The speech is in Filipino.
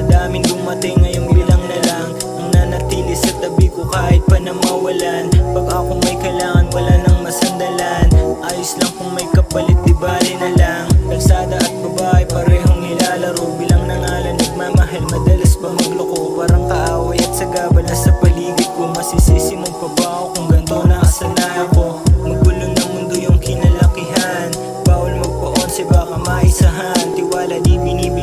Madaming dumating, ngayong ilang na lang ang nanatili sa tabi ko kahit pa na mawalan. Pag ako may kailangan, wala nang masandalan. Ayos lang kung may kapalit, di bali na lang. Kalsada at babae, parehong nilalaro. Bilang nangalan, nagmamahal, madalas pa magloko. Parang kaaway at sagabal na sa paligid ko. Masisisi mo pa ba ako kung ganito nakasanayan ko? Magulo ng mundo yung kinalakihan, bawal magpa-onse baka maisahan. Tiwala di binibigyan